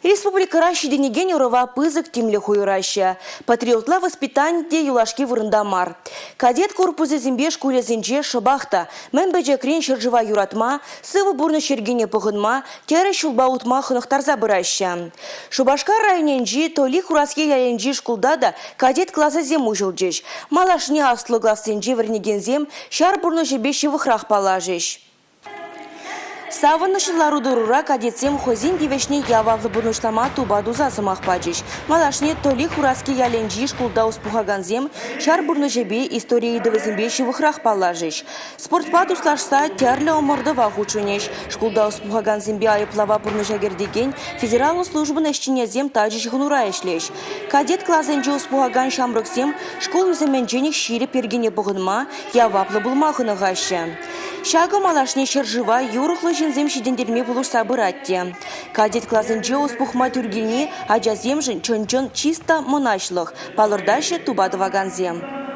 Республика денеген урова пызык тимле хуйраща. Патриотла воспитанде юлашки вырындамар. Кадет корпусы зимбе школе зинже шабахта. Мен бәжекрен шыржыва юратма, сывы бурны шергене пығынма, тәрі шулба утма хынықтарза бұраща. Шубашкар районенжи толи хураске яленжи шкулда да кадет класса зем ужылжыш. Малашне аслы классенжи вірнеген зем шар бурны жебеші вықрақ палажыш. Савынышлар удурура кадетсем хозин девешне явавлы бурнышлама туба дуза сымақ пачыш. Малашне толи хураски яленжи шкулда успухаганзем шар бурны жебе истории довезембеші вықрақ палажыш. Спортпад услашса тярлі омырдыва хучунеш. Шкулда успухаганзембе айыплава бурны жагердеген федерал службы нәшчинезем тажыш хунура ешлеш. Кадет классенжи успухаган шамрыксем школ үземенжених шире пергене бұғынма яваплы булмахыны ғаща. Шагы малашне шыржыва юрықлы жинзем шидендерме булуш сабыратте. Кадет классенжи успухма тюргене ажазем жын чон-чон чисто монашлых, палырдашы тубадываганзем.